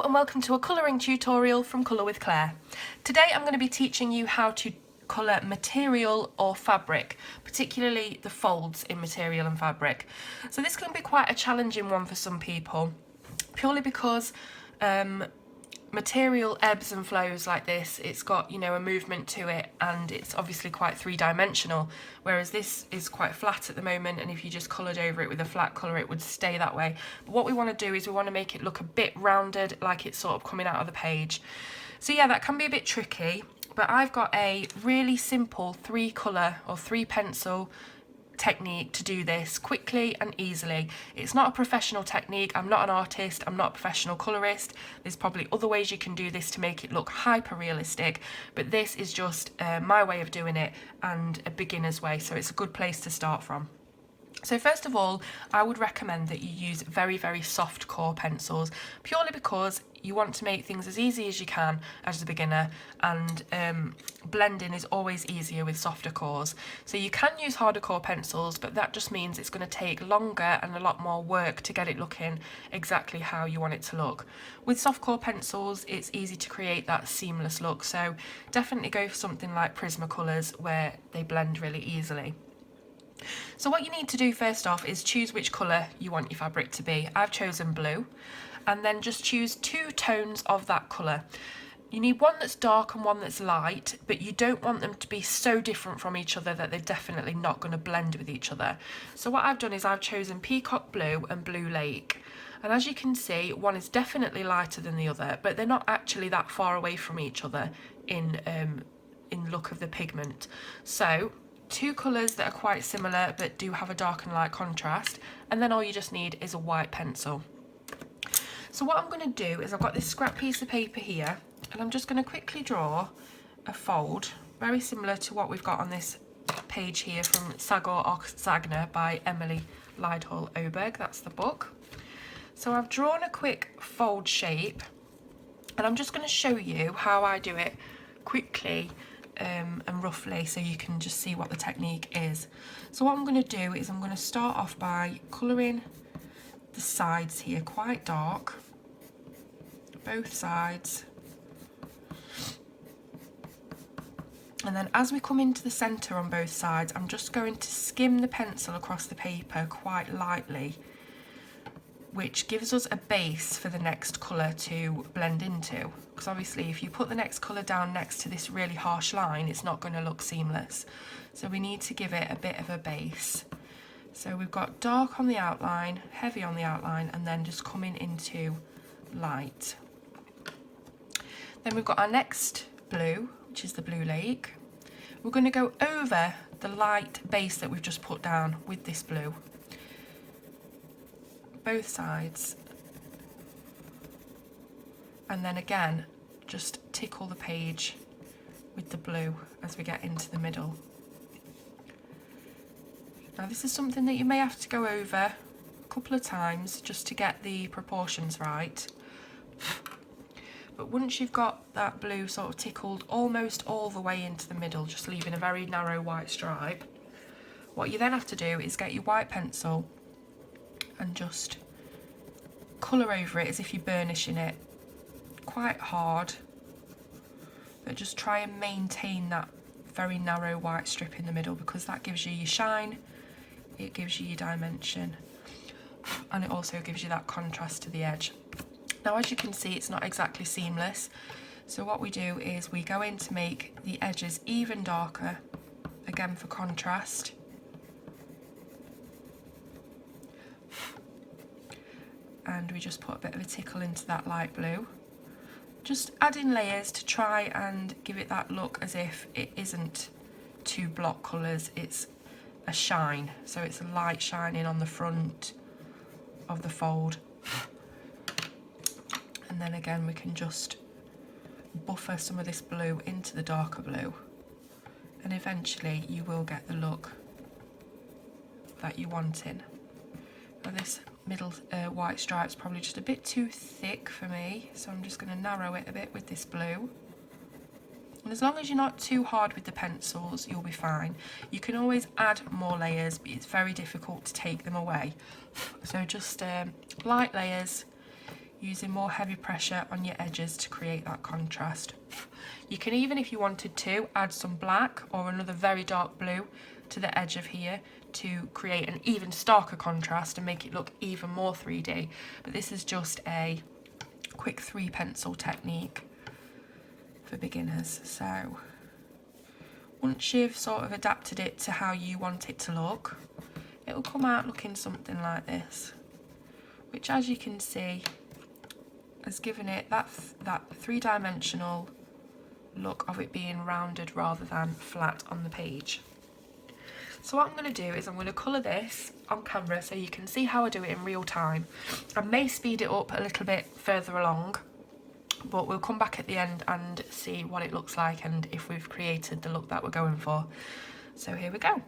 and welcome to a colouring tutorial from Colour with Claire. Today I'm going to be teaching you how to colour material or fabric, particularly the folds in material and fabric. So this can be quite a challenging one for some people, purely because material ebbs and flows like this. It's got, you know, a movement to it, and it's obviously quite three-dimensional, whereas this is quite flat at the moment, and if you just coloured over it with a flat colour it would stay that way. But what we want to do is we want to make it look a bit rounded, like it's sort of coming out of the page. So yeah, that can be a bit tricky, but I've got a really simple 3-colour or 3-pencil technique to do this quickly and easily. It's not a professional technique. I'm not an artist, I'm not a professional colorist. There's probably other ways you can do this to make it look hyper realistic, but this is just my way of doing it and a beginner's way, so it's a good place to start from. So first of all, I would recommend that you use very, very soft core pencils, purely because you want to make things as easy as you can as a beginner, and blending is always easier with softer cores. So you can use harder core pencils, but that just means it's going to take longer and a lot more work to get it looking exactly how you want it to look. With soft core pencils, it's easy to create that seamless look, so definitely go for something like Prismacolors where they blend really easily. So what you need to do first off is choose which colour you want your fabric to be. I've chosen blue, and then just choose 2 tones of that colour. You need one that's dark and one that's light, but you don't want them to be so different from each other that they're definitely not going to blend with each other. So what I've done is I've chosen Peacock Blue and Blue Lake. And as you can see, one is definitely lighter than the other, but they're not actually that far away from each other in look of the pigment. So 2 colours that are quite similar but do have a dark and light contrast, and then all you just need is a white pencil. So what I'm going to do is I've got this scrap piece of paper here, and I'm just going to quickly draw a fold very similar to what we've got on this page here from Sagor or Sagner by Emelie, Lidehall, Oberg. That's the book. So I've drawn a quick fold shape, and I'm just going to show you how I do it quickly and roughly, so you can just see what the technique is. So what I'm going to do is I'm going to start off by colouring the sides here quite dark, both sides, and then as we come into the centre on both sides, I'm just going to skim the pencil across the paper quite lightly, which gives us a base for the next colour to blend into, because obviously if you put the next colour down next to this really harsh line, it's not going to look seamless. So we need to give it a bit of a base. So we've got dark on the outline, heavy on the outline, and then just coming into light. Then we've got our next blue, which is the Blue Lake. We're going to go over the light base that we've just put down with this blue, both sides, and then again just tickle the page with the blue as we get into the middle. Now this is something that you may have to go over a couple of times just to get the proportions right, but once you've got that blue sort of tickled almost all the way into the middle, just leaving a very narrow white stripe, what you then have to do is get your white pencil and just colour over it as if you're burnishing it, quite hard, but just try and maintain that very narrow white strip in the middle, because that gives you your shine, it gives you your dimension, and it also gives you that contrast to the edge. Now as you can see, it's not exactly seamless, so what we do is we go in to make the edges even darker, again for contrast. And we just put a bit of a tickle into that light blue, just adding layers to try and give it that look as if it isn't 2 block colours, it's a shine, so it's a light shining on the front of the fold, and then again we can just buffer some of this blue into the darker blue, and eventually you will get the look that you're wanting. Now this middle white stripe's probably just a bit too thick for me, so I'm just going to narrow it a bit with this blue. And as long as you're not too hard with the pencils, you'll be fine. You can always add more layers, but it's very difficult to take them away. So just light layers, using more heavy pressure on your edges to create that contrast. You can even, if you wanted to, add some black or another very dark blue to the edge of here to create an even starker contrast and make it look even more 3D. But this is just a quick 3 pencil technique for beginners. So once you've sort of adapted it to how you want it to look, it will come out looking something like this, which, as you can see, has given it that 3-dimensional look of it being rounded rather than flat on the page. So what I'm going to do is I'm going to colour this on camera so you can see how I do it in real time. I may speed it up a little bit further along, but we'll come back at the end and see what it looks like and if we've created the look that we're going for. So here we go.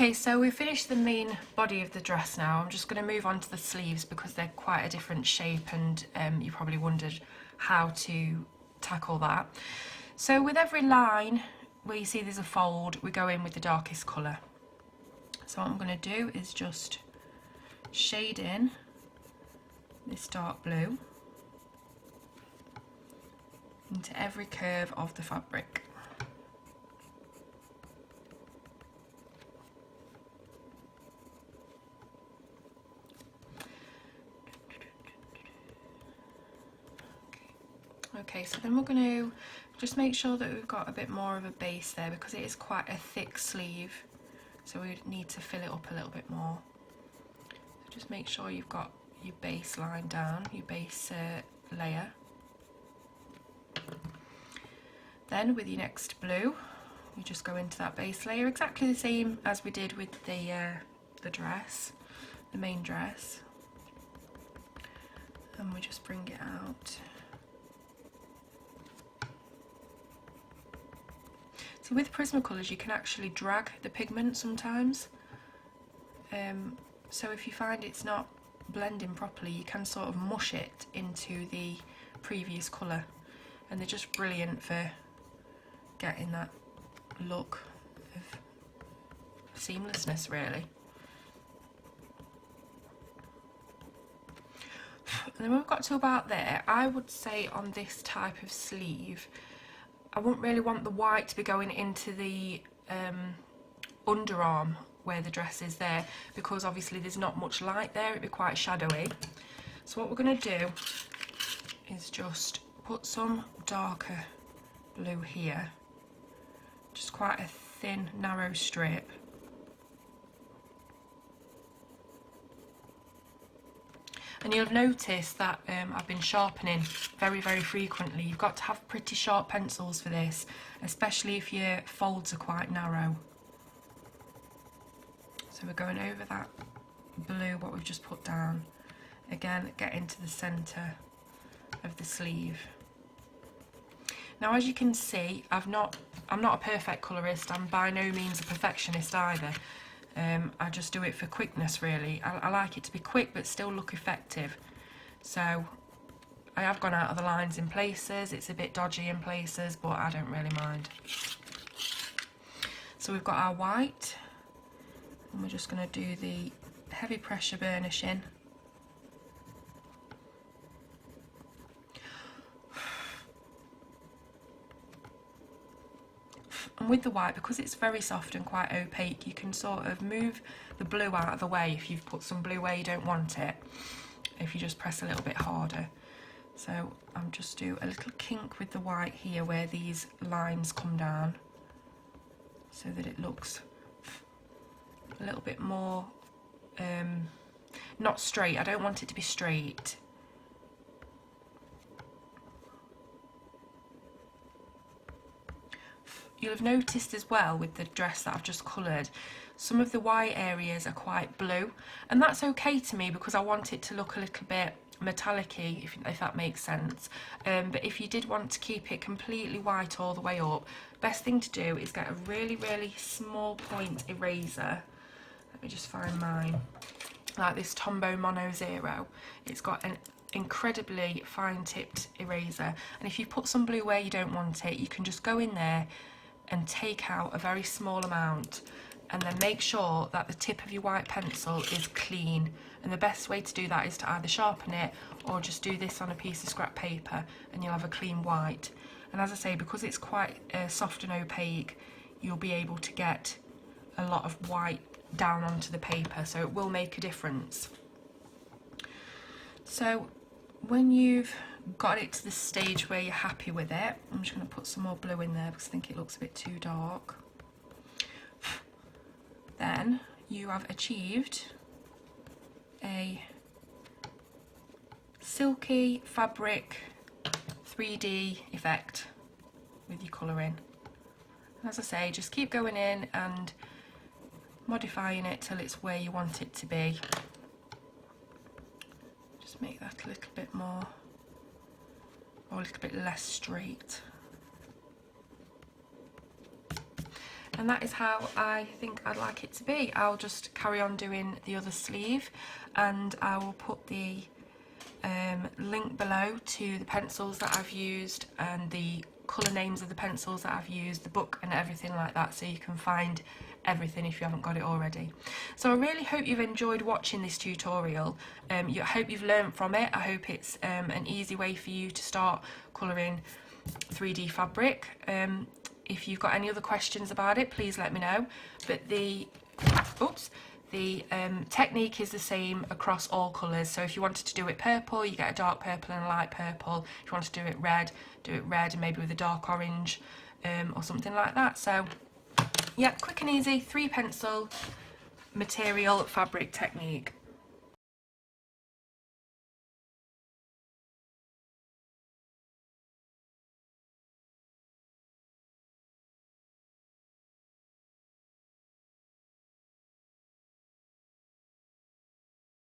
Okay, so we've finished the main body of the dress now. I'm just going to move on to the sleeves because they're quite a different shape, and you probably wondered how to tackle that. So with every line where you see there's a fold, we go in with the darkest colour. So what I'm going to do is just shade in this dark blue into every curve of the fabric. Okay, so then we're going to just make sure that we've got a bit more of a base there because it is quite a thick sleeve, so we need to fill it up a little bit more. So just make sure you've got your base line down, your base layer. Then with your next blue, you just go into that base layer, exactly the same as we did with the dress, the main dress, and we just bring it out. So with Prismacolors you can actually drag the pigment sometimes, so if you find it's not blending properly you can sort of mush it into the previous colour, and they're just brilliant for getting that look of seamlessness really. And then when we've got to about there, I would say on this type of sleeve I wouldn't really want the white to be going into the underarm where the dress is there, because obviously there's not much light there, it'd be quite shadowy. So what we're going to do is just put some darker blue here, just quite a thin narrow strip. And you'll notice that I've been sharpening very, very frequently. You've got to have pretty sharp pencils for this, especially if your folds are quite narrow. So we're going over that blue, what we've just put down. Again, get into the centre of the sleeve. Now, as you can see, I'm not a perfect colourist. I'm by no means a perfectionist either. I just do it for quickness really. I like it to be quick but still look effective. So I have gone out of the lines in places, it's a bit dodgy in places, but I don't really mind. So we've got our white, and we're just going to do the heavy pressure burnishing. And with the white, because it's very soft and quite opaque, you can sort of move the blue out of the way if you've put some blue where you don't want it, if you just press a little bit harder. So I'm just do a little kink with the white here where these lines come down, so that it looks a little bit more, not straight. I don't want it to be straight. You'll have noticed as well with the dress that I've just coloured, some of the white areas are quite blue, and that's okay to me because I want it to look a little bit metallic-y, if that makes sense. But if you did want to keep it completely white all the way up, best thing to do is get a really, really small point eraser. Let me just find mine. Like this Tombow Mono Zero. It's got an incredibly fine-tipped eraser, and if you put some blue where you don't want it, you can just go in there and take out a very small amount, and then make sure that the tip of your white pencil is clean. And the best way to do that is to either sharpen it or just do this on a piece of scrap paper and you'll have a clean white. And as I say, because it's quite soft and opaque, you'll be able to get a lot of white down onto the paper, so it will make a difference. So when you've got it to the stage where you're happy with it, I'm just going to put some more blue in there because I think it looks a bit too dark. Then you have achieved a silky fabric 3D effect with your colouring. As I say, just keep going in and modifying it till it's where you want it to be. Just make that a little bit more, or a little bit less straight. And that is how I think I'd like it to be. I'll just carry on doing the other sleeve, and I will put the link below to the pencils that I've used and the colour names of the pencils that I've used, the book and everything like that, so you can find everything if you haven't got it already. So I really hope you've enjoyed watching this tutorial. I hope you've learned from it. I hope it's an easy way for you to start colouring 3D fabric. If you've got any other questions about it, please let me know. But the technique is the same across all colours. So if you wanted to do it purple, you get a dark purple and a light purple. If you want to do it red and maybe with a dark orange or something like that. So yeah, quick and easy 3 pencil material fabric technique.